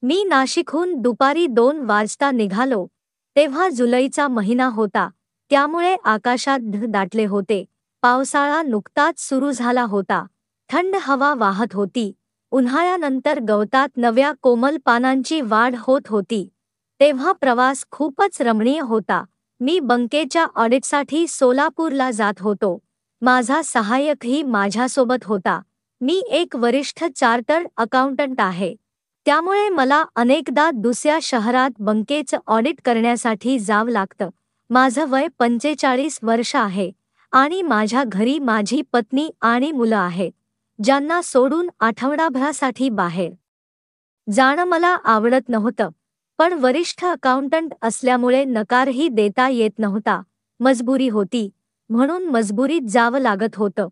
मी नाशिकहून दुपारी 2 वाजता निघालो, तेव्हा जुलैचा महिना होता, त्यामुळे आकाशात ढग दाटले होते. पावसाळा नुकताच सुरू झाला होता. थंड हवा वाहत होती. उन्हाळ्यानंतर गवतात नव्या कोमल पानांची वाढ होत होती. तेव्हा प्रवास खूपच रमणीय होता. मी बँकेच्या ऑडिटसाठी सोलापूरला जात होतो. माझा सहाय्यकही माझ्यासोबत होता. मी एक वरिष्ठ चार्टर्ड अकाउंटंट आहे. त्यामुळे मला अनेकदा दुसऱ्या शहरात बँकेचं ऑडिट करण्यासाठी जावं लागतं. माझं वय 45 वर्ष आहे आणि माझ्या घरी माझी पत्नी आणि मुलं आहेत, ज्यांना सोडून आठवडाभरासाठी बाहेर जाणं मला आवडत नव्हतं. पण वरिष्ठ अकाउंटंट असल्यामुळे नकारही देता येत नव्हता. मजबुरी होती, म्हणून मजबुरीत जावं लागत होतं.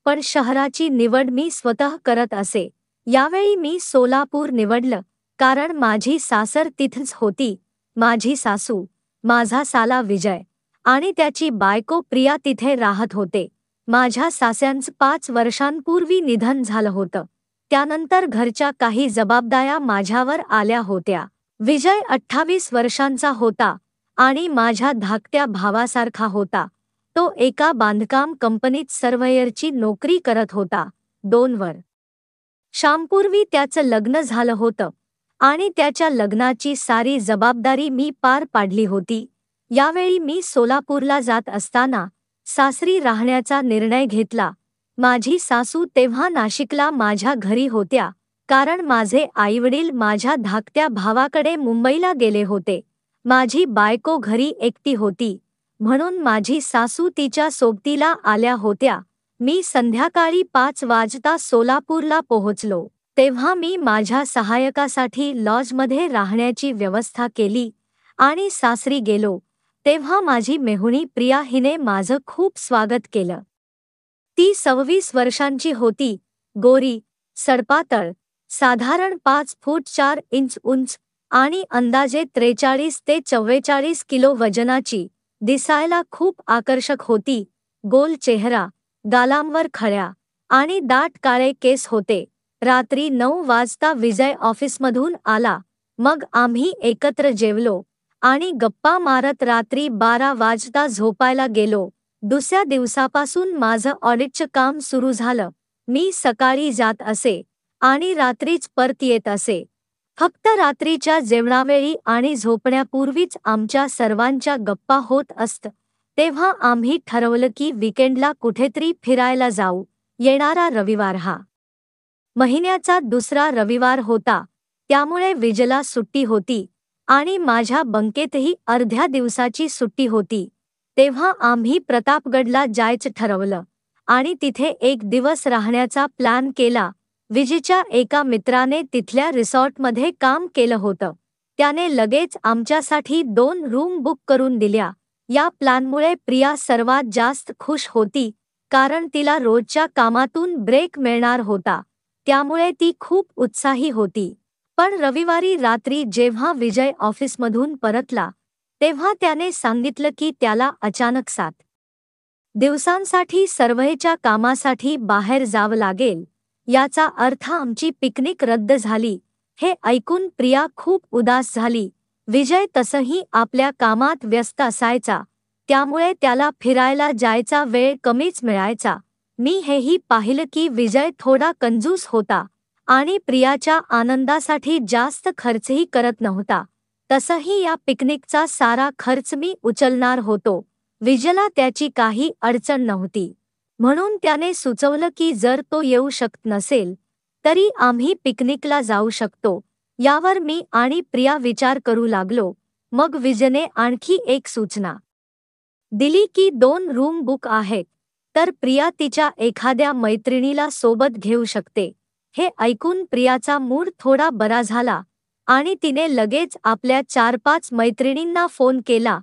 पण शहराची निवड मी स्वतः करत असे. यावेळी मी सोलापूर निवडलं, कारण माझी सासर तिथंच होती. माझी सासू, माझा साला विजय आणि त्याची बायको प्रिया तिथे राहत होते. माझ्या सासऱ्यांचं 5 वर्षांपूर्वी निधन झालं होतं. त्यानंतर घरच्या काही जबाबदाऱ्या माझ्यावर आल्या होत्या. विजय 28 वर्षांचा होता आणि माझ्या धाकट्या भावासारखा होता. तो एका बांधकाम कंपनीत सर्व्हेयरची नोकरी करत होता. 2 वर्षांपूर्वी त्याचं लग्न झालं होतं आणि त्याच्या लग्नाची सारी जबाबदारी मी पार पाडली होती. यावेळी मी सोलापूरला जात असताना सासरी राहण्याचा निर्णय घेतला. माझी सासू तेव्हा नाशिकला माझ्या घरी होत्या, कारण माझे आईवडील माझ्या धाकट्या भावाकडे मुंबईला गेले होते. माझी बायको घरी एकटी होती, म्हणून माझी सासू तिच्या सोबतीला आल्या होत्या. मी संध्याकाळी 5 वाजता सोलापूरला पोहोचलो. तेव्हा मी माझ्या सहाय्यकासाठी लॉजमध्ये राहण्याची व्यवस्था केली आणि सासरी गेलो. तेव्हा माझी मेहुणी प्रिया हिने माझं खूप स्वागत केलं. ती 26 वर्षांची होती, गोरी, सडपातळ, साधारण 5 फूट 4 इंच उंच आणि अंदाजे 43 ते 44 किलो वजनाची. दिसायला खूप आकर्षक होती. गोल चेहरा, गालांवर खळ्या आणि दाट काळे केस होते. रात्री 9 वाजता विजय ऑफिसमधून आला. मग आम्ही एकत्र जेवलो आणि गप्पा मारत रात्री 12 वाजता झोपायला गेलो. दुसऱ्या दिवसापासून माझं ऑडिटचं काम सुरू झालं. मी सकाळी जात असे आणि रात्रीच परत येत असे. फक्त रात्रीच्या जेवणावेळी आणि झोपण्यापूर्वीच आमच्या सर्वांच्या गप्पा होत असत. तेव्हा आम्ही ठरवलं की वीकेंडला कुठेतरी फिरायला जाऊ. येणारा रविवार हा महिन्याचा दुसरा रविवार होता, त्यामुळे विजयला सुट्टी होती आणि माझ्या बँकेतही अर्ध्या दिवसाची सुट्टी होती. तेव्हा आम्ही प्रतापगडला जायचं ठरवलं आणि तिथे एक दिवस राहण्याचा प्लॅन केला. विजयच्या एका मित्राने तिथल्या रिसॉर्टमध्ये काम केलं होतं. त्याने लगेच आमच्यासाठी 2 रूम बुक करून दिल्या. या प्लॅनमुळे प्रिया सर्वात जास्त खुश होती, कारण तिला रोजच्या कामातून ब्रेक मिळणार होता. त्यामुळे ती खूप उत्साही होती. पण रविवारी रात्री जेव्हा विजय ऑफिसमधून परतला, तेव्हा त्याने सांगितलं की त्याला अचानक 7 दिवसांसाठी सर्व्हेच्या कामासाठी बाहेर जावं लागेल. याचा अर्थ आमची पिकनिक रद्द झाली. हे ऐकून प्रिया खूप उदास झाली. विजय तसंही आपल्या कामात व्यस्त असायचा, त्यामुळे त्याला फिरायला जायचा वेळ कमीच मिळायचा. मी हेही पाहिलं की विजय थोडा कंजूस होता आणि प्रियाच्या आनंदासाठी जास्त खर्चही करत नव्हता. तसंही या पिकनिकचा सारा खर्च मी उचलणार होतो. विजयला त्याची काही अडचण नव्हती, म्हणून त्याने सुचवलं की जर तो येऊ शकत नसेल तरी आम्ही पिकनिकला जाऊ शकतो. यावर मी आणि प्रिया विचार करू लागलो. मग विजयने आणखी एक सूचना दिली की 2 रूम बुक आहेत, तर प्रिया तिच्या एखाद्या मैत्रिणीला सोबत घेऊ शकते. हे ऐकून प्रियाचा मूड थोडा बरा झाला आणि तिने लगेच आपल्या 4-5 मैत्रिणींना फोन केला.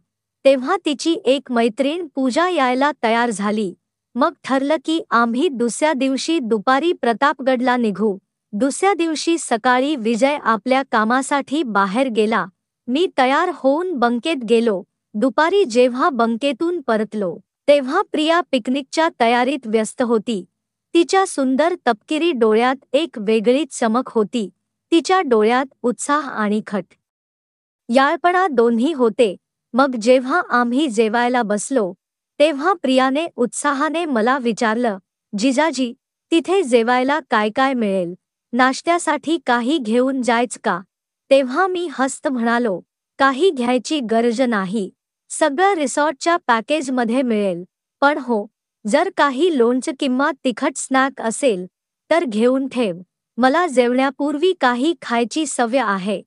तेव्हा तिची एक मैत्रीण पूजा यायला तयार झाली. मग ठरलं की आम्ही दुसऱ्या दिवशी दुपारी प्रतापगडला निघू. दुसऱ्या दिवशी सकाळी विजय आपल्या कामासाठी बाहेर गेला. मी तयार होऊन बँकेत गेलो. दुपारी जेव्हा बँकेतून परतलो, तेव्हा प्रिया पिकनिकच्या तयारीत व्यस्त होती. तिच्या सुंदर तपकिरी डोळ्यात एक वेगळीच चमक होती. तिच्या डोळ्यात उत्साह आणि याळपणा दोन्ही होते. मग जेव्हा आम्ही जेवायला बसलो तेव्हा प्रियाने उत्साहाने मला विचारलं, जिजाजी, तिथे जेवायला काय काय मिळेल? नाश्त्यासाठी काही घेऊन जायचं का? तेव्हा मी हसत म्हणालो, काही घ्यायची गरज नाही. सगळं रिसॉर्टच्या पॅकेजमध्ये मिळेल. पण हो, जर काही लोणचं किंवा तिखट स्नॅक असेल तर घेऊन ठेव. मला जेवण्यापूर्वी काही खायची सवय आहे.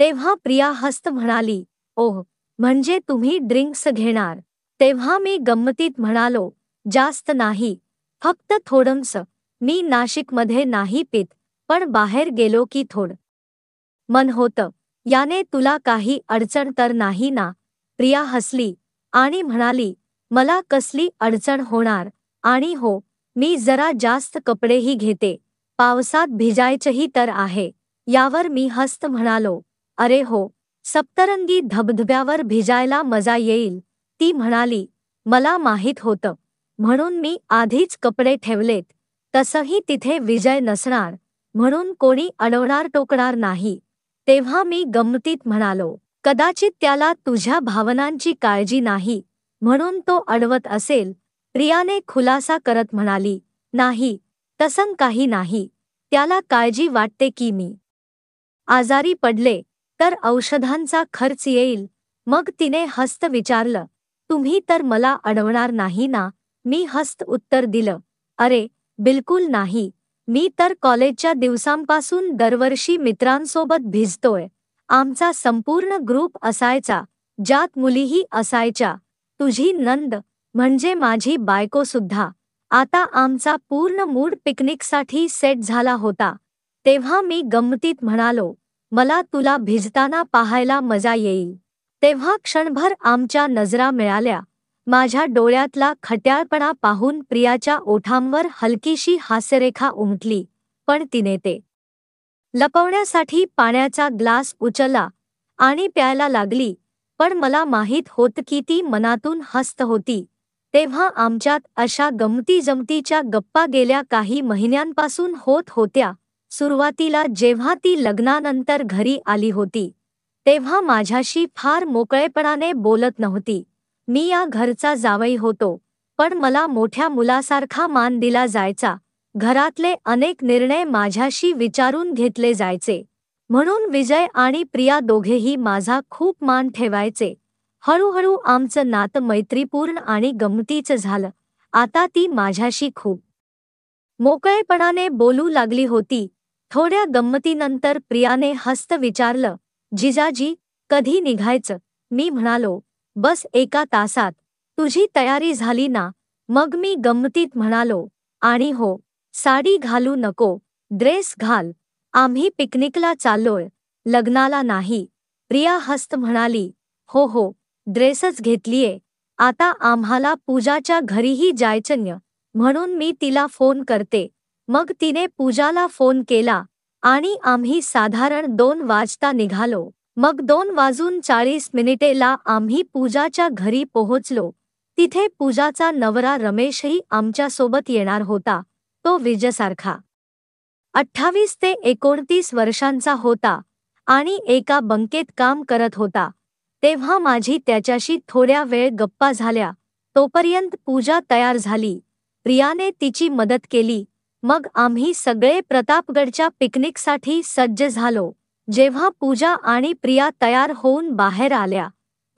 तेव्हा प्रिया हसत म्हणाली, ओह, म्हणजे तुम्ही ड्रिंक्स घेणार? तेव्हा मी गंमतीत म्हणालो, जास्त नाही, फक्त थोडंसं. मी नाशिकमध्ये नाही पित, पण बाहेर गेलो की थोडं मन होतं. याने तुला काही अडचण तर नाही ना? प्रिया हसली आणि म्हणाली, मला कसली अडचण होणार? आणि हो, मी जरा जास्त कपडेही घेते. पावसात भिजायचंही तर आहे. यावर मी हसत म्हणालो, अरे हो, सप्तरंगी धबधब्यावर भिजायला मजा येईल. ती म्हणाली, मला माहीत होतं, म्हणून मी आधीच कपडे ठेवलेत. तसंही तिथे विजय नसणार, म्हणून कोणी अडवणार टोकणार नाही. तेव्हा मी गंमतीत म्हणालो, कदाचित त्याला तुझ्या भावनांची काळजी नाही, म्हणून तो अडवत असेल. प्रियाने खुलासा करत म्हणाली, नाही, तसं काही नाही. त्याला काळजी वाटते की मी आजारी पडले तर औषधांचा खर्च येईल. मग तिने हसत विचारलं, तुम्ही तर मला अडवणार नाही ना? मी हसत उत्तर दिलं, अरे, बिलकुल नाही. मी तर कॉलेजच्या दिवसांपासून दरवर्षी मित्रांसोबत भिजतोय. आमचा संपूर्ण ग्रुप असायचा, ज्यात मुलीही असायच्या. तुझी नंद म्हणजे माझी बायको सुद्धा. आता आमचा पूर्ण मूड पिकनिकसाठी सेट झाला होता. तेव्हा मी गंमतीत म्हणालो, मला तुला भिजताना पाहायला मजा येईल. तेव्हा क्षणभर आमच्या नजरा मिळाल्या. माझ्या डोळ्यातला खट्याळपणा पाहून प्रियाच्या ओठांवर हलकीशी हास्यरेखा उमटली, पण तिने ते लपवण्यासाठी पाण्याचा ग्लास उचलला आणि प्यायला लागली. पण मला माहीत होतं की ती मनातून हसत होती. तेव्हा आमच्यात अशा गमती-जमतीच्या गप्पा गेल्या काही महिन्यांपासून होत होत्या. सुरुवातीला जेव्हा ती लग्नानंतर घरी आली होती, तेव्हा माझ्याशी फार मोकळेपणाने बोलत नव्हती. मी या घरचा जावई होतो, पण मला मोठ्या मुलासारखा मान दिला जायचा. घरातले अनेक निर्णय माझ्याशी विचारून घेतले जायचे. म्हणून विजय आणि प्रिया दोघेही माझा खूप मान ठेवायचे. हळूहळू आमचं नातं मैत्रीपूर्ण आणि गमतीचं झालं. आता ती माझ्याशी खूप मोकळेपणाने बोलू लागली होती. थोड्या गंमतीनंतर प्रियाने हसत विचारलं, जिजाजी, कधी निघायचं? मी म्हणालो, बस 1 तासात. तुझी तयारी झाली ना? मग मी गंमतीत म्हणालो, आणि हो, साडी घालू नको, ड्रेस घाल. आम्ही पिकनिकला चाललोय, लग्नाला नाही. प्रिया हसत म्हणाली, हो हो, ड्रेसच घेतलीये. आता आम्हाला पूजाच्या घरीही जायचंय, म्हणून मी तिला फोन करते. मग तिने पूजाला फोन केला आणि आम्ही साधारण 2 वाजता निघालो. मग 2:40 आम्ही पूजाच्या घरी पोहोचलो. तिथे पूजाचा नवरा रमेशही आमच्यासोबत येणार होता. तो विजयसारखा 28 ते 29 वर्षांचा होता आणि एका बंकेत काम करत होता. तेव्हा माझी त्याच्याशी थोड्या वेळ गप्पा झाल्या. तोपर्यंत पूजा तयार झाली. प्रियाने तिची मदत केली. मग आम्ही सगळे प्रतापगडच्या पिकनिकसाठी सज्ज झालो. जेव्हा पूजा आणि प्रिया तयार होऊन बाहेर आल्या,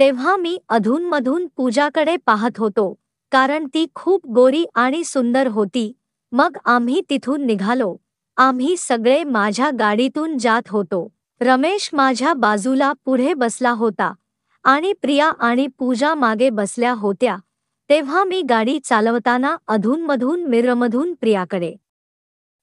तेव्हा मी अधूनमधून पूजाकडे पाहत होतो, कारण ती खूप गोरी आणि सुंदर होती. मग आम्ही तिथून निघालो. आम्ही सगळे माझ्या गाडीतून जात होतो. रमेश माझ्या बाजूला पुढे बसला होता आणि प्रिया आणि पूजा मागे बसल्या होत्या. तेव्हा मी गाडी चालवताना अधूनमधून मिररमधून प्रियाकडे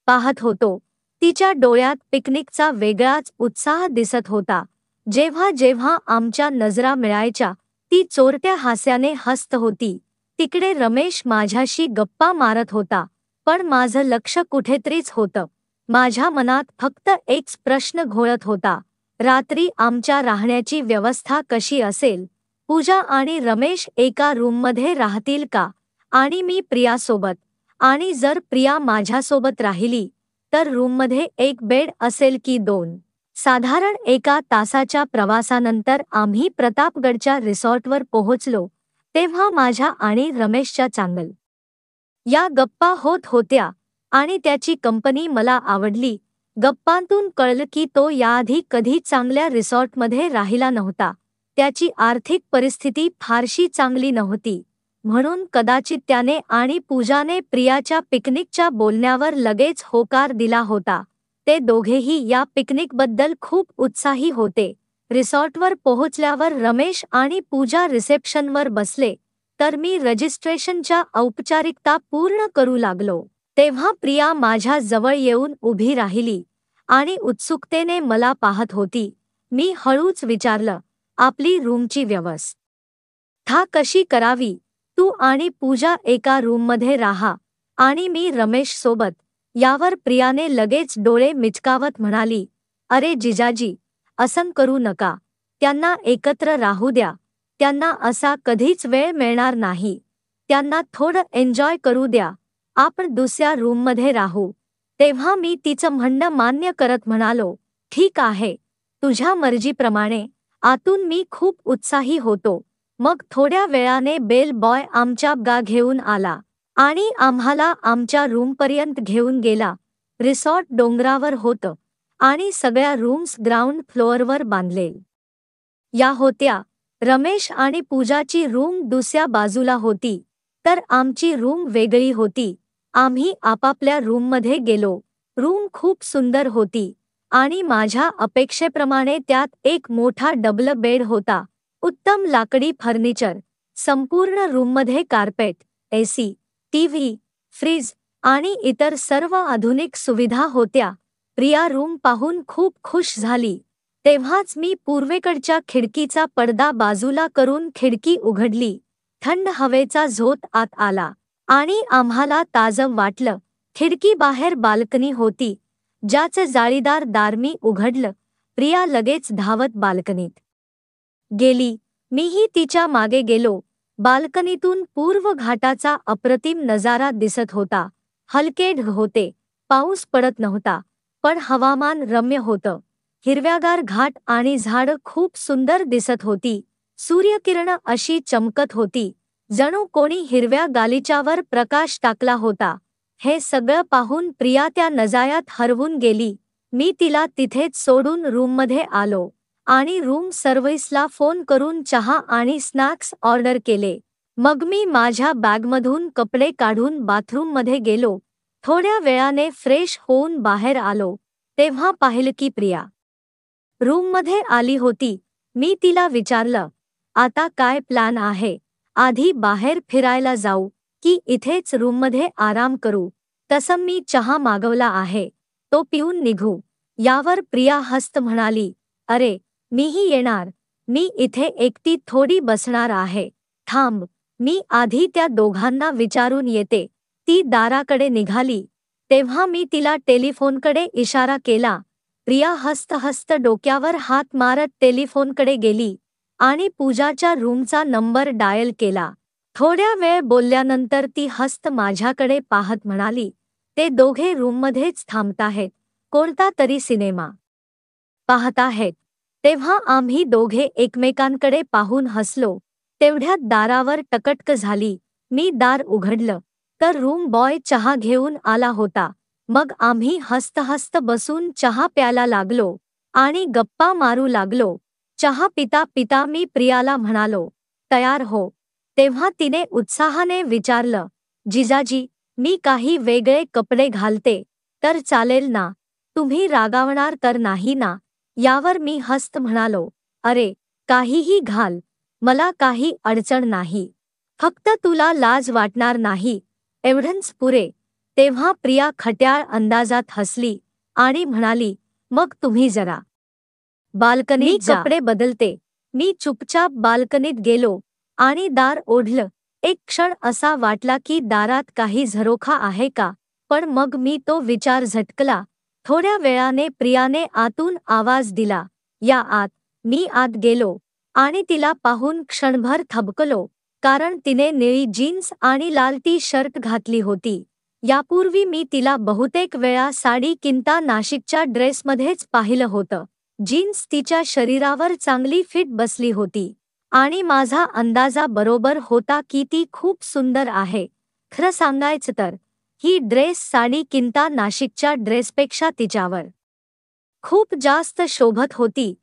पाहत होतो. तिच्या डोळ्यात पिकनिकचा वेगळाच उत्साह दिसत होता. जेव्हा जेव्हा आमच्या नजरा मिळायच्या, ती चोरट्या हास्याने हसत होती. तिकडे रमेश माझ्याशी गप्पा मारत होता, पण माझं लक्ष कुठेतरीच होतं. माझ्या मनात फक्त एकच प्रश्न घोळत होता, रात्री आमच्या राहण्याची व्यवस्था कशी असेल? पूजा आणि रमेश एका रूममध्ये राहतील का? आणि मी प्रियासोबत? आणि जर प्रिया माझ्यासोबत राहिली, तर रूममध्ये एक बेड असेल की 2? साधारण 1 तासाच्या प्रवासानंतर आम्ही प्रतापगडच्या रिसॉर्टवर पोहोचलो, तेव्हा माझ्या आणि रमेशच्या चांगल या गप्पा होत होत्या आणि त्याची कंपनी मला आवडली. गप्पांतून कळलं की तो याआधी कधी चांगल्या रिसॉर्टमध्ये राहिला नव्हता. त्याची आर्थिक परिस्थिती फारशी चांगली नव्हती, म्हणून कदाचित त्याने आणि पूजाने प्रियाच्या पिकनिकच्या बोलण्यावर लगेच होकार दिला होता. ते दोघेही या पिकनिकबद्दल खूप उत्साही होते. रिसॉर्टवर पोहोचल्यावर रमेश आणि पूजा रिसेप्शनवर बसले, तर मी रजिस्ट्रेशनच्या औपचारिकता पूर्ण करू लागलो. तेव्हा प्रिया माझ्या जवळ येऊन उभी राहिली आणि उत्सुकतेने मला पाहत होती. मी हळूच विचारलं, आपली रूमची व्यवस्था कशी करावी? तू आणि पूजा एका रूममध्ये राहा आणि मी रमेश सोबत. यावर प्रियाने लगेच डोळे मिचकावत म्हणाली, अरे जिजाजी, असं करू नका. त्यांना एकत्र राहू द्या. त्यांना असा कधीच वेळ मिळणार नाही. त्यांना थोडं एन्जॉय करू द्या. आपण दुसऱ्या रूममध्ये राहू. तेव्हा मी तिचं म्हणणं मान्य करत म्हणालो, ठीक आहे, तुझ्या मर्जीप्रमाणे. आतून मी खूप उत्साही होतो. मग थोड्या वेळाने बेल बॉय आमच्या गा घेऊन आला आणि आम्हाला आमच्या रूमपर्यंत घेऊन गेला. रिसॉर्ट डोंगरावर होतं आणि सगळ्या रूम्स ग्राउंड फ्लोअरवर बांधलेल्या होत्या. रमेश आणि पूजाची रूम दुसऱ्या बाजूला होती, तर आमची रूम वेगळी होती. आम्ही आपापल्या रूममध्ये गेलो. रूम खूप सुंदर होती आणि माझ्या अपेक्षेप्रमाणे त्यात एक मोठा डबल बेड होता. उत्तम लाकडी फर्निचर, संपूर्ण रूममध्ये कार्पेट, एसी, टीव्ही, फ्रीज आणि इतर सर्व आधुनिक सुविधा होत्या. प्रिया रूम पाहून खूप खुश झाली. तेव्हाच मी पूर्वेकडच्या खिडकीचा पडदा बाजूला करून खिडकी उघडली. थंड हवेचा झोत आत आला आणि आम्हाला ताजं वाटलं. खिडकीबाहेर बाल्कनी होती, ज्याचं जाळीदार दार मी उघडलं. प्रिया लगेच धावत बाल्कनीत गेली. मीही तिच्या मागे गेलो. बाल्कनीतून पूर्व घाटाचा अप्रतिम नजारा दिसत होता. हलके ढग होते, पाऊस पडत नव्हता, पण हवामान रम्य होतं. हिरव्यागार घाट आणि झाडं खूप सुंदर दिसत होती. सूर्यकिरणं अशी चमकत होती, जणू कोणी हिरव्या गालिच्यावर प्रकाश टाकला होता. हे सगळं पाहून प्रिया त्या नजाऱ्यात हरवून गेली. मी तिला तिथेच सोडून रूममध्ये आलो आणि रूम सर्व्हिसला फोन करून चहा आणि स्नॅक्स ऑर्डर केले. मग मी माझ्या बॅगमधून कपडे काढून बाथरूममध्ये गेलो. थोड्या वेळाने फ्रेश होऊन बाहेर आलो, तेव्हा पाहिलं की प्रिया रूममध्ये आली होती. मी तिला विचारलं, आता काय प्लॅन आहे? आधी बाहेर फिरायला जाऊ की इथेच रूममध्ये आराम करू? तसं मी चहा मागवला आहे, तो पिऊन निघू. यावर प्रिया हसत म्हणाली, अरे, मीही येणार. मी इथे एकटी थोडी बसणार आहे. थांब, मी आधी त्या दोघांना विचारून येते. ती दाराकडे निघाली, तेव्हा मी तिला टेलिफोनकडे इशारा केला. प्रिया हसत हसत डोक्यावर हात मारत टेलिफोनकडे गेली आणि पूजाच्या रूमचा नंबर डायल केला. थोड्या वेळ बोलल्यानंतर ती हसत माझ्याकडे पाहत म्हणाली, ते दोघे रूममध्येच थांबताहेत, कोणता तरी सिनेमा पाहताहेत. तेव्हा आम्ही दोघे एकमेकांकडे पाहून हसलो. तेवढ्यात दारावर टकटक झाली. मी दार उघडलं, तर रूम बॉय चहा घेऊन आला होता. मग आम्ही हसत हसत बसून चहा प्यायला लागलो आणि गप्पा मारू लागलो. चहा पिता पिता मी प्रियाला म्हणालो, तयार हो. तेव्हा तिने उत्साहाने विचारलं, जिजाजी, मी काही वेगळे कपडे घालते तर चालेल ना? तुम्ही रागावणार तर नाही ना? यावर मी हसत म्हणालो, अरे, काहीही घाल, मला काही अडचण नाही. फक्त तुला लाज वाटणार नाही, एवढंच पुरे. तेव्हा प्रिया खट्याळ अंदाजात हसली आणि म्हणाली, मग तुम्ही जरा बाल्कनीत जा. कपडे बदलते. मी चुपचाप बाल्कनीत गेलो आणि दार ओढलं. एक क्षण असा वाटला की दारात काही झरोखा आहे का, पण मग मी तो विचार झटकला. थोड्या वेळाने प्रियाने आतून आवाज दिला, या आत. मी आत गेलो आणि तिला पाहून क्षणभर थबकलो, कारण तिने निळी जीन्स आणि लाल टी शर्ट घातली होती. यापूर्वी मी तिला बहुतेक वेळा साडी किंवा नाशिकच्या ड्रेसमध्येच पाहिलं होतं. जीन्स तिच्या शरीरावर चांगली फिट बसली होती आणि माझा अंदाजा बरोबर होता की ती खूप सुंदर आहे. खरं सांगायचं तर ही ड्रेस साडी किंता नाशिकच्या ड्रेसपेक्षा तिच्यावर खूप जास्त शोभत होती.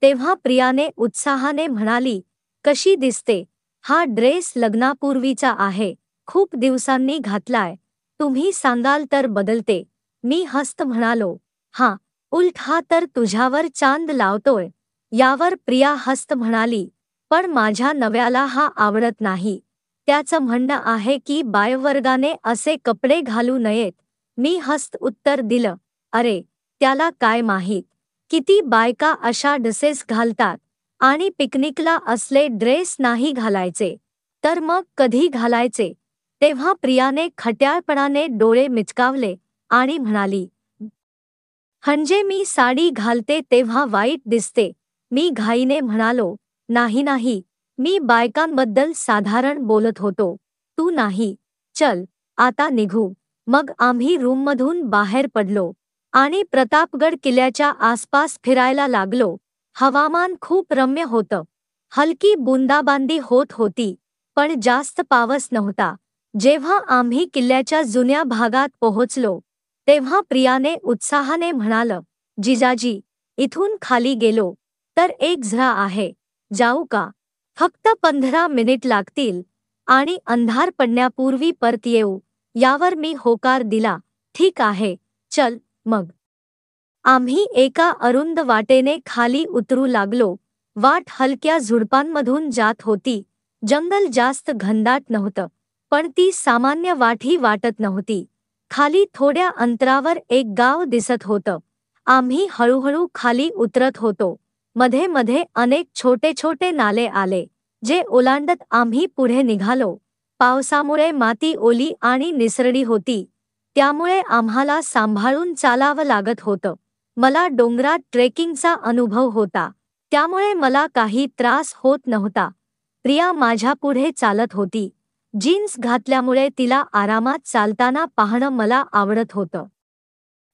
तेव्हा प्रियाने उत्साहाने म्हणाली, "कशी दिसते? हा ड्रेस लग्नापूर्वीचा आहे. खूप दिवसांनी घातलाय. तुम्ही सांगाल तर बदलते." मी हसत म्हणालो, "हां, उलट हा तर तुझ्यावर चांद लावतोय." यावर प्रिया हसत म्हणाली, "पण माझ्या नव्याला हा आवडत नाही. त्याचं म्हणणं आहे की बायवर्गाने असे कपडे घालू नयेत." मी हसत उत्तर दिलं, "अरे, त्याला काय माहीत? किती बायका अशा ड्रेसेस घालतात आणि पिकनिकला असले ड्रेस नाही घालायचे. तर मग कधी घालायचे?" तेव्हा प्रियाने खट्याळपणाने डोळे मिचकावले आणि म्हणाली, "म्हणजे मी साडी घालते तेव्हा वाईट दिसते." मी घाईने म्हणालो, "नाही नाही, मी बायकांबद्दल साधारण बोलत होतो. तू नाही. चल, आता निघू." मग आम्ही रूममधून बाहेर पडलो आणि प्रतापगड किल्ल्याच्या आसपास फिरायला लागलो. हवामान खूप रम्य होतं. हलकी बूंदाबांदी होत होती, पण जास्त पावस नव्हता. जेव्हा आम्ही किल्ल्याच्या जुन्या भागात पोहोचलो, तेव्हा प्रियाने उत्साहाने म्हणालं, "जिजाजी, इथून खाली गेलो तर एक झरा आहे. जाऊ का? फक्त 15 मिनिट लागतील आणि अंधार पडण्यापूर्वी परत येऊ." यावर मी होकार दिला, "ठीक आहे, चल मग." आम्ही एका अरुंद वाटेने खाली उतरू लागलो. वाट हलक्या झुडपांमधून जात होती. जंगल जास्त घनदाट नव्हतं, पण ती सामान्य वाटही वाटत नव्हती. खाली थोड्या अंतरावर एक गाव दिसत होतं. आम्ही हळूहळू खाली उतरत होतो. मध्ये मध्ये अनेक छोटे छोटे नाले आले, जे ओलांडत आम्ही पुढे निघालो. पावसामुळे माती ओली आणि निसरडी होती, त्यामुळे आम्हाला सांभाळून चालावं लागत होतं. मला डोंगरात ट्रेकिंगचा अनुभव होता, त्यामुळे मला काही त्रास होत नव्हता. प्रिया माझ्यापुढे चालत होती. जीन्स घातल्यामुळे तिला आरामात चालताना पाहणं मला आवडत होतं.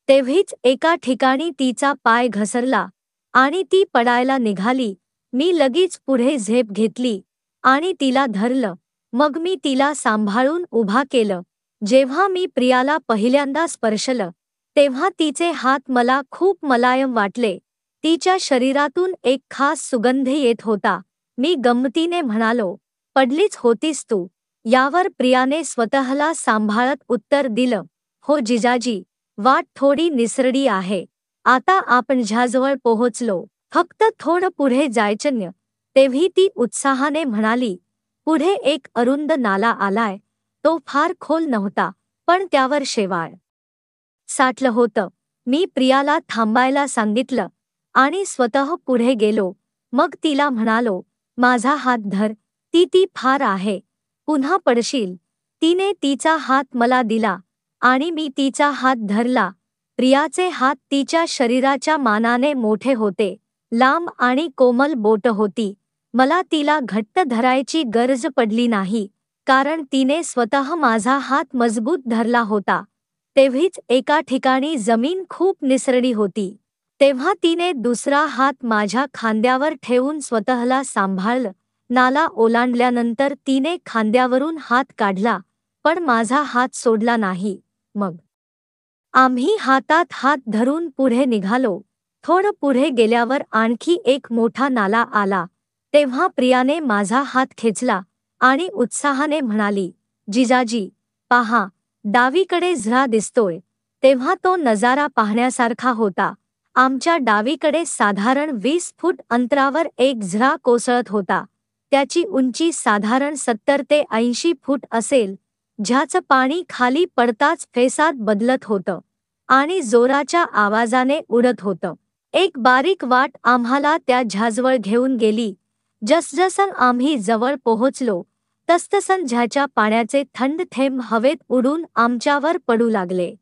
तेव्हाच एका ठिकाणी तिचा पाय घसरला आणि ती पडायला निघाली. मी लगेच पुढे झेप घेतली आणि तिला धरलं. मग मी तिला सांभाळून उभा केलं. जेव्हा मी प्रियाला पहिल्यांदा स्पर्शलं, तेव्हा तिचे हात मला खूप मलायम वाटले. तिच्या शरीरातून एक खास सुगंध येत होता. मी गंमतीने म्हणालो, "पडलीच होतीस तू." यावर प्रियाने स्वतःला सांभाळत उत्तर दिलं, "हो जिजाजी, वाट थोडी निसरडी आहे. आता आपण ज्याजवळ पोहोचलो. फक्त थोडं पुढे जायचं." तेव्ही ती उत्साहाने म्हणाली, "पुढे एक अरुंद नाला आलाय. तो फार खोल नव्हता, पण त्यावर शेवाळ साठलं होतं." मी प्रियाला थांबायला सांगितलं आणि स्वतः पुढे गेलो. मग तिला म्हणालो, "माझा हात धर. ती फार आहे. पुन्हा पडशील." तिने तिचा हात मला दिला आणि मी तिचा हात धरला. प्रियाचे हात तिच्या शरीराच्या मानाने मोठे होते. लांब आणि कोमल बोटं होती. मला तिला घट्ट धरायची गरज पडली नाही, कारण तिने स्वतः माझा हात मजबूत धरला होता. तेव्हाच एका ठिकाणी जमीन खूप निसरडी होती. तेव्हा तिने दुसरा हात माझ्या खांद्यावर ठेवून स्वतःला सांभाळलं. नाला ओलांडल्यानंतर तिने खांद्यावरून हात काढला, पण माझा हात सोडला नाही. मग आम्ही हातात हात धरून पुढे निघालो. थोडं पुढे गेल्यावर आणखी एक मोठा नाला आला. तेव्हा प्रियाने माझा हात खेचला आणि उत्साहाने म्हणाली, "जिजाजी, पहा, डावीकडे झरा दिसतोय." तेव्हा तो नजारा पाहण्यासारखा होता. आमच्या डावीकडे साधारण 20 फूट अंतरावर एक झरा कोसळत होता. त्याची उंची साधारण 70 ते 80 फूट असेल. झऱ्याचं पाणी खाली पडताच फेसात बदलत होतं आणि जोराच्या आवाजाने उडत होतं. एक बारीक वाट आम्हाला त्या झऱ्याजवळ घेऊन गेली. जसजसं आम्ही जवळ पोहोचलो, तसतसं झऱ्याच्या पाण्याचे थंड थेंब हवेत उडून आमच्यावर पडू लागले.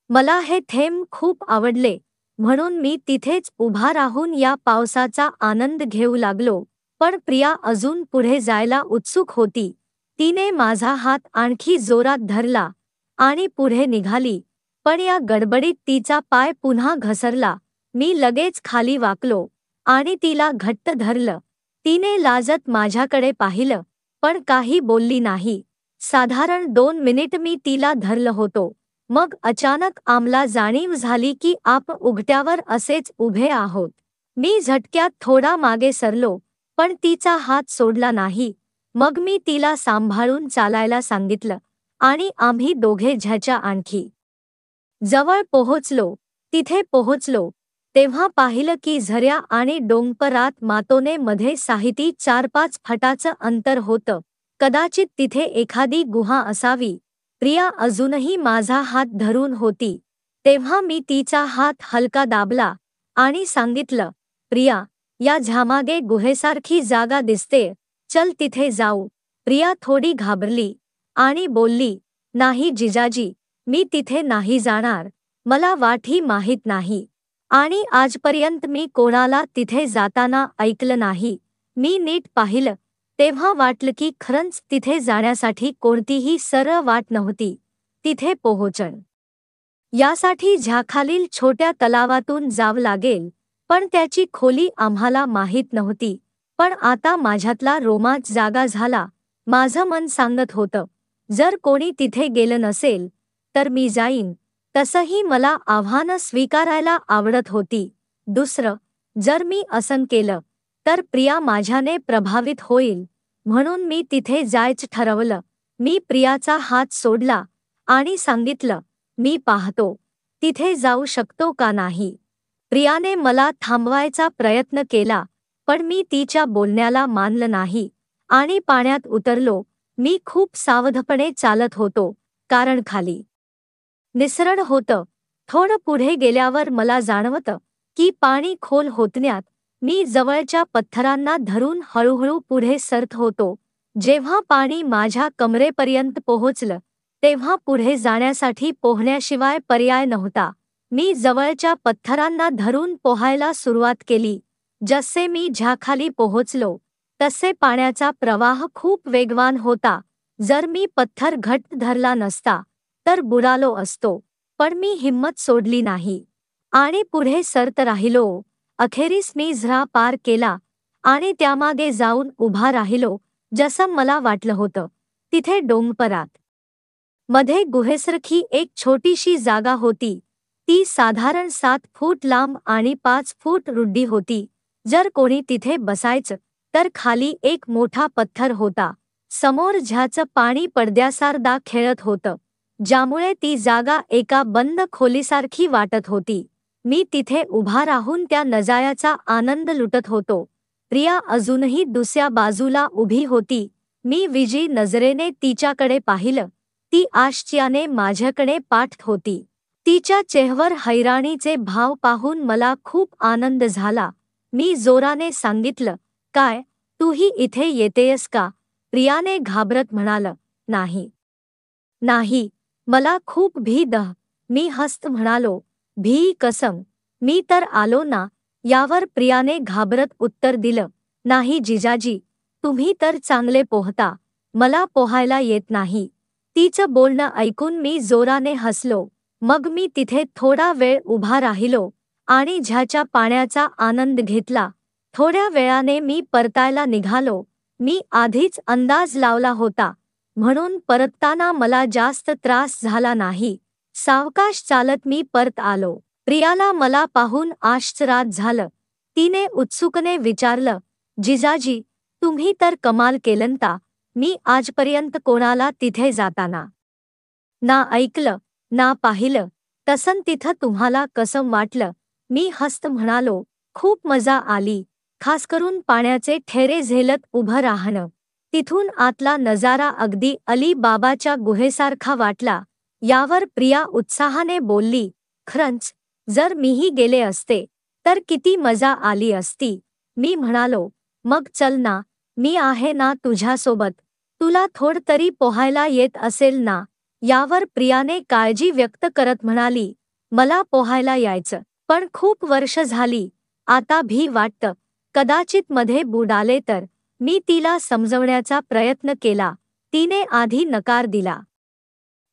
मला हे थेंब खूप आवडले, म्हणून मी तिथेच उभा राहून या पावसाचा आनंद घेऊ लागलो. पण प्रिया अजून पुढे जायला उत्सुक होती. तिने माझा हात आणखी जोरात धरला आणि पुढे निघाली. पण या गडबडीत तिचा पाय पुन्हा घसरला. मी लगेच खाली वाकलो आणि तिला घट्ट धरलं. तिने लाजत माझ्याकडे पाहिलं, पण काही बोलली नाही. साधारण 2 मिनिट मी तिला धरलं होतो. मग अचानक आम्हाला जाणीव झाली की आपण उघट्यावर असेच उभे आहोत. मी झटक्यात थोडा मागे सरलो, पण तिचा हात सोडला नाही. मग मी तिला सांभाळून चालायला सांगितलं आणि आम्ही दोघे झच्या आणखी जवळ पोहोचलो. तिथे पोहोचलो तेव्हा पाहिलं की झऱ्या आणि डोंगरात मातोने मध्ये साहिती 4-5 फटाचं अंतर होतं. कदाचित तिथे एखादी गुहा असावी. प्रिया अजूनही माझा हात धरून होती. तेव्हा मी तिचा हात हलका दाबला आणि सांगितलं, प्रिया, या झामागे गुहेसारखी जागा दिसते, चल तिथे जाऊ. प्रिया थोडी घाबरली आणि बोलली, नाही जिजाजी, मी तिथे नाही जाणार. मला वाटही माहीत नाही आणि आजपर्यंत मी कोणाला तिथे जाताना ऐकलं नाही. मी नीट पाहिलं तेव्हा वाटलं की खरंच तिथे जाण्यासाठी कोणतीही सरळ वाट नव्हती. तिथे पोहोचण यासाठी झ्याखालील छोट्या तलावातून जावं लागेल, पण त्याची खोली आम्हाला माहीत नव्हती. पण आता माझ्यातला रोमांच जागा झाला. माझं मन सांगत होतं, जर कोणी तिथे गेलं नसेल तर मी जाईन. तसंही मला आव्हानं स्वीकारायला आवडत होती. दुसरं, जर मी असं केलं तर प्रिया माझ्याने प्रभावित होईल, म्हणून मी तिथे जायचं ठरवलं. मी प्रियाचा हात सोडला आणि सांगितलं, मी पाहतो, तिथे जाऊ शकतो का नाही. प्रियाने मला थांबवायचा प्रयत्न केला, पण मी तिच्या बोलण्याला मानलं नाही आणि पाण्यात उतरलो. मी खूप सावधपणे चालत होतो, कारण खाली निसरड होतं. थोडं पुढे गेल्यावर मला जाणवतं की पाणी खोल होतण्यात मी जवळच्या पत्थरांना धरून हळूहळू पुढे सरत होतो. जेव्हा पाणी माझ्या कमरेपर्यंत पोहोचलं तेव्हा पुढे जाण्यासाठी पोहण्याशिवाय पर्याय नव्हता. मी जवळच्या पत्थरांना धरून पोहायला सुरुवात केली. जसे मी झ्याखाली पोहोचलो तसे पाण्याचा प्रवाह खूप वेगवान होता. जर मी पत्थर घट्ट धरला नसता तर बुडालो असतो, पण मी हिम्मत सोडली नाही आणि पुढे सरत राहिलो. अखेरीस मी झरा पार केला आणि त्यामागे जाऊन उभा राहिलो, जसं मला वाटलं होतं. तिथे डोंगरात मध्ये गुहेसारखी एक छोटीशी जागा होती. ती साधारण 7 फूट लांब आणि 5 फूट रुंदी होती. जर कोणी तिथे बसायचं तर खाली एक मोठा पत्थर होता. समोर झ्याचं पाणी पडद्यासारखा खेळत होतं, ज्यामुळे ती जागा एका बंद खोलीसारखी वाटत होती. मी तिथे उभा राहून त्या नजाऱ्याचा आनंद लुटत होतो. प्रिया अजूनही दुसऱ्या बाजूला उभी होती. मी विजी नजरेने तिच्याकडे पाहिलं. ती आश्चर्याने माझ्याकडे पाहत होती. तिच्या चेहऱ्यावर हैराणीचे भाव पाहून मला खूप आनंद झाला. मी जोराने सांगितलं, काय, तूही इथे येतेयस का? प्रियाने घाबरत म्हणालं, नाही नाही, मला खूप भीती आहे. मी हसत म्हणालो, भी कसम, मी तर आलो ना. यावर प्रियाने घाबरत उत्तर दिलं, नाही जिजाजी, तुम्ही तर चांगले पोहता, मला पोहायला येत नाही. तिचं बोलणं ऐकून मी जोराने हसलो. मग मी तिथे थोडा वेळ उभा राहिलो आणि झ्याच्या पाण्याचा आनंद घेतला. थोड्या वेळाने मी परतायला निघालो. मी आधीच अंदाज लावला होता, म्हणून परतताना मला जास्त त्रास झाला नाही. सावकाश चालत मी परत आलो. प्रियाला मला पाहून आश्चर्य झालं. तिने उत्सुकतेने विचारलं, जिजाजी, तुम्ही तर कमाल केलंता. मी आजपर्यंत कोणाला तिथे जाताना ना ऐकलं ना पाहिलं. तसं तिथं तुम्हाला कसं वाटलं? मी हसत म्हणालो, खूप मजा आली, खास करून पाण्याचे ठेरे झेलत उभं राहणं. तिथून आतला नजारा अगदी अली बाबाच्या गुहेसारखा वाटला. यावर प्रिया उत्साहाने बोलली, खरंच, जर मीही गेले असते तर किती मजा आली असती. मी म्हणालो, मग चल ना, मी आहे ना तुझ्यासोबत. तुला थोडं तरी पोहायला येत असेल ना. यावर प्रियाने काळजी व्यक्त करत म्हणाली, मला पोहायला यायचं, पण खूप वर्ष झाली, आता भी वाटतं, कदाचित मध्ये बुडाले तर. मी तिला समजवण्याचा प्रयत्न केला. तिने आधी नकार दिला,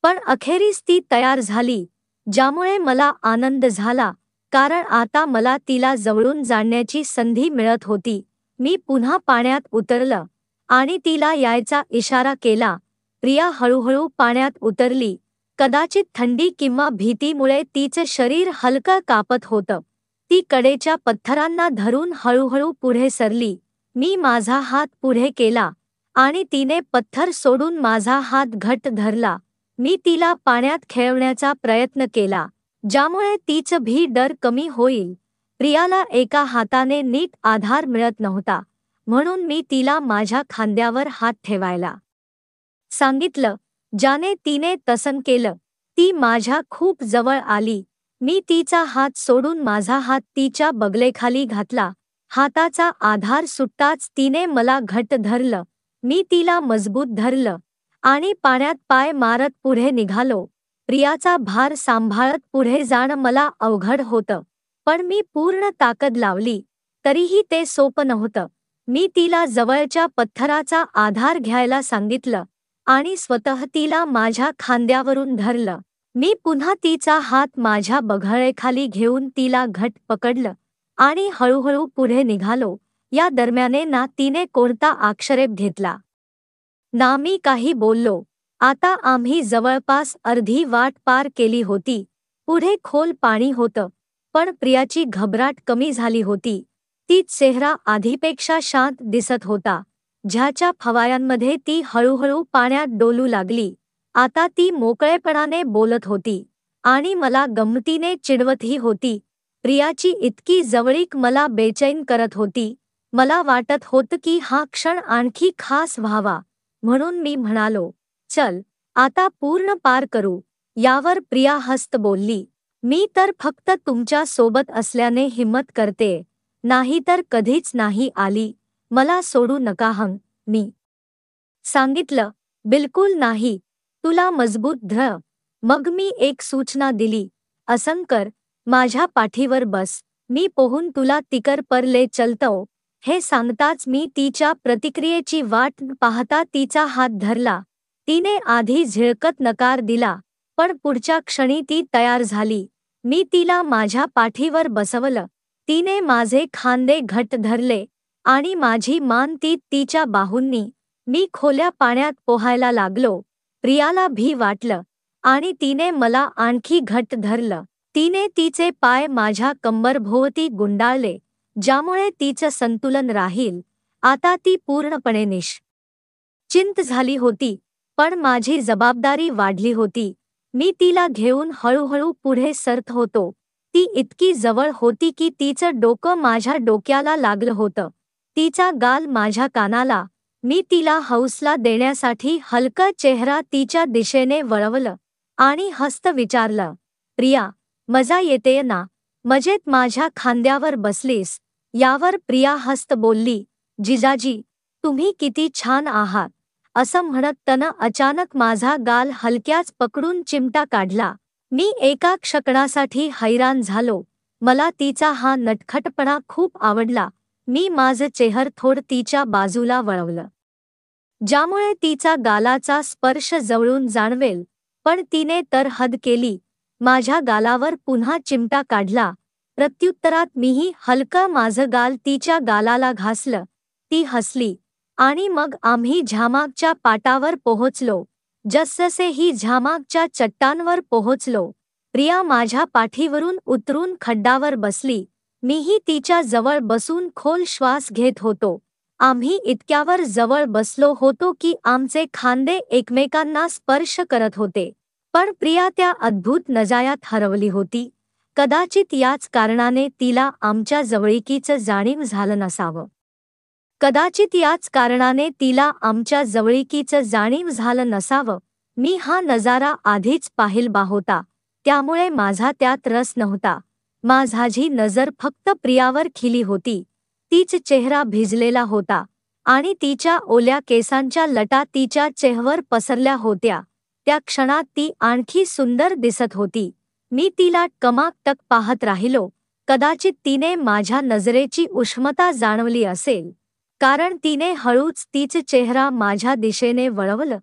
पण अखेरीस ती तयार झाली, ज्यामुळे मला आनंद झाला. कारण आता मला तिला जवळून जाणण्याची संधी मिळत होती. मी पुन्हा पाण्यात उतरलं आणि तिला यायचा इशारा केला. प्रिया हळूहळू पाण्यात उतरली. कदाचित थंडी किंवा भीतीमुळे तिचं शरीर हलकं कापत होतं. ती कडेच्या पत्थरांना धरून हळूहळू पुढे सरली. मी माझा हात पुढे केला आणि तिने पत्थर सोडून माझा हात घट्ट धरला. मी तिला पाण्यात खेळवण्याचा प्रयत्न केला, ज्यामुळे तिचं डर कमी होईल. प्रियाला एका हाताने नीट आधार मिळत नव्हता, म्हणून मी तिला माझ्या खांद्यावर हात ठेवायला सांगितलं. ज्याने तिने तसं केलं. ती माझ्या खूप जवळ आली. मी तिचा हात सोडून माझा हात तिच्या बगलेखाली घातला. हाताचा आधार सुटताच तिने मला घट्ट धरलं. मी तिला मजबूत धरलं आणि पाण्यात पाय मारत पुढे निघालो. प्रियाचा भार सांभाळत पुढे जाणं मला अवघड होतं, पण मी पूर्ण ताकद लावली. तरीही ते सोपं नव्हतं. मी तिला जवळच्या पत्थराचा आधार घ्यायला सांगितलं आणि स्वतः तिला माझ्या खांद्यावरून धरलं. मी पुन्हा तिचा हात माझ्या बघळेखाली घेऊन तिला घट्ट पकडलं आणि हळूहळू पुढे निघालो. या दरम्याने ना तिने कोणता आक्षेप घेतला, ना मी काही बोललो. आता आम्ही जवळपास अर्धी वाट पार केली होती. पुढे खोल पाणी होतं, पण प्रियाची घबराट कमी झाली होती. तीच चेहरा आधीपेक्षा शांत दिसत होता. ज्याच्या फवायांमध्ये ती हळूहळू पाण्यात डोलू लागली. आता ती मोकळेपणाने बोलत होती आणि मला गंमतीने चिडवतही होती. प्रियाची इतकी जवळीक मला बेचैन करत होती. मला वाटत होतं की हा क्षण आणखी खास व्हावा. म्हणून मी म्हणालो, चल आता पूर्ण पार करू. यावर प्रिया हसत बोलली, मी तर फक्त तुमच्या सोबत असल्याने हिम्मत करते, नाहीतर कधीच नाही आली. मला सोडू नका हं. मी सांगितलं, बिलकुल नाही. तुला मजबूत धर. मग मी एक सूचना दिली, असं कर, माझ्या पाठीवर बस. मी पोहून तुला तिकर पर ले चलतो. हे सांगताच मी तिच्या प्रतिक्रियेची वाट न पाहता तिचा हात धरला. तिने आधी झिळकत नकार दिला, पण पुढच्या क्षणी ती तयार झाली. मी तिला माझ्या पाठीवर बसवलं. तिने माझे खांदे घट्ट धरले आणि माझी मान तिच्या बाहूंनी. मी खोल्या पाण्यात पोहायला लागलो. प्रियाला भी वाटलं आणि तिने मला आणखी घट्ट धरलं. तिने तिचे पाय माझ्या कंबरभोवती गुंडाळले, ज्यामुळे तिचं संतुलन राहील. आता ती पूर्णपणे निश्चिंत झाली होती, पण माझी जबाबदारी वाढली होती. मी तिला घेऊन हळूहळू पुढे सरत होतो. ती इतकी जवळ होती की तिचं डोकं माझ्या डोक्याला लागलं होतं. तिचा गाल माझ्या कानाला. मी तिला हौसला देण्यासाठी हलका चेहरा तिच्या दिशेने वळवलं आणि हसत विचारलं, प्रिया, मजा येतेय ना? मजेत माझ्या खांद्यावर बसलीस? यावर प्रिया हसत बोलली, जिजाजी, तुम्ही किती छान आहात. असं म्हणत त्यानं अचानक माझा गाल हलक्याच पकडून चिमटा काढला. मी एका क्षणासाठी हैराण झालो. मला तिचा हा नटखटपणा खूप आवडला. मी माझं चेहर थोडं तिच्या बाजूला वळवलं, ज्यामुळे तिचा गालाचा स्पर्श जवळून जाणवेल, पण तिने तर हद केली. माझ्या गालावर पुन्हा चिमटा काढला. प्रत्युत्तरात मीही हलकं माझं गाल तिच्या गालाला घासलं. ती हसली आणि मग आम्ही झामाकच्या पाटावर पोहोचलो. जसजसे ही झामाकच्या चट्टानवर पोहोचलो, प्रिया माझ्या पाठीवरून उतरून खड्डावर बसली. मीही तिच्या जवळ बसून खोल श्वास घेत होतो. आम्ही इतक्यावर जवळ बसलो होतो की आमचे खांदे एकमेकांना स्पर्श करत होते. पण प्रिया त्या अद्भुत नजाऱ्यात हरवली होती. कदाचित याच कारणाने तिला आमच्या जवळीकीचं जाणीव झालं नसावं. कदाचित याच कारणाने तिला आमच्या जवळीकीचं जाणीव झालं नसावं. मी हा नजारा आधीच पाहिला होता, त्यामुळे माझा त्यात रस नव्हता. माझी नजर फक्त प्रियावर खिली होती. तीच चेहरा भिजलेला होता आणि तिच्या ओल्या केसांच्या लटा तिच्या चेहऱ्यावर पसरल्या होत्या. त्या क्षणात ती आणखी सुंदर दिसत होती. मी तिला कमाकटक पाहत राहिलो. कदाचित तिने माझ्या नजरेची उष्णता जाणवली असेल, कारण तिने हळूच तिचा चेहरा माझ्या दिशेने वळवलं.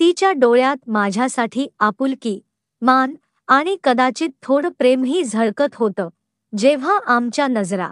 तिच्या डोळ्यात माझ्यासाठी आपुलकी, मान आणि कदाचित थोडं प्रेमही झळकत होतं. जेव्हा आमच्या नजरा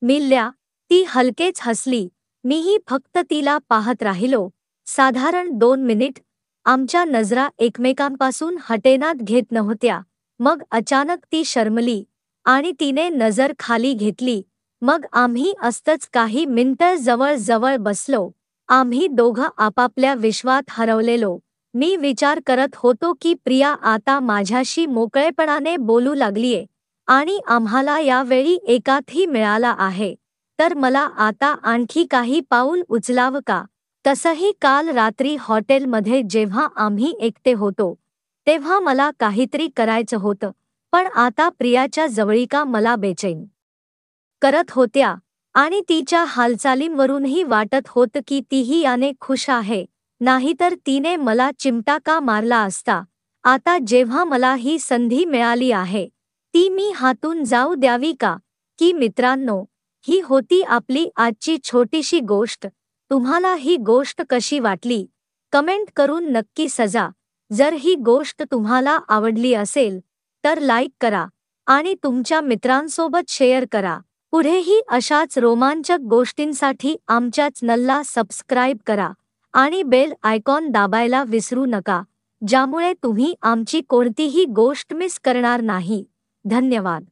मिळल्या, ती हलकेच हसली. मीही फक्त तिला पाहत राहिलो. साधारण 2 मिनिट आमच्या नजरा एकमेकांपासून हटेनात घेत नव्हत्या. मग अचानक ती शरमली आणि तिने नजर खाली घेतली. मग आम्ही असतच काही मिनिटं जवळ बसलो. आम्ही दोघं आपापल्या विश्वात हरवलेलो. मी विचार करत होतो की प्रिया आता माझ्याशी मोकळेपणाने बोलू लागलीये आणि आम्हाला यावेळी एकांतही मिळाला आहे. तर मला आता आणखी काही पाऊल उचलावं का? तसंही काल रात्री हॉटेलमध्ये जेव्हा आम्ही एकटे होतो, तेव्हा मला काहीतरी करायचं होतं. पण आता प्रियाच्या जवळीका मला बेचैन करत होत्या आणि तिच्या हालचालींवरूनही वाटत होतं की तीही याने खुश आहे, नाहीतर तिने मला चिमटा का मारला असता. आता जेव्हा मला ही संधी मिळाली आहे, ती मी हातून जाऊ द्यावी का? की मित्रांनो, ही होती आपली आजची छोटीशी गोष्ट. तुम्हाला ही गोष्ट कशी वाटली? कमेंट करून नक्की सजा. जर ही गोष्ट तुम्हाला आवडली असेल, तर लाईक करा आणि तुमच्या मित्रांसोबत शेअर करा. पुढेही अशाच रोमांचक गोष्टींसाठी आमच्या चॅनलला सबस्क्राईब करा आणि बेल आयकॉन दाबायला विसरू नका, ज्यामुळे तुम्ही आमची कोणतीही गोष्ट मिस करणार नाही. धन्यवाद.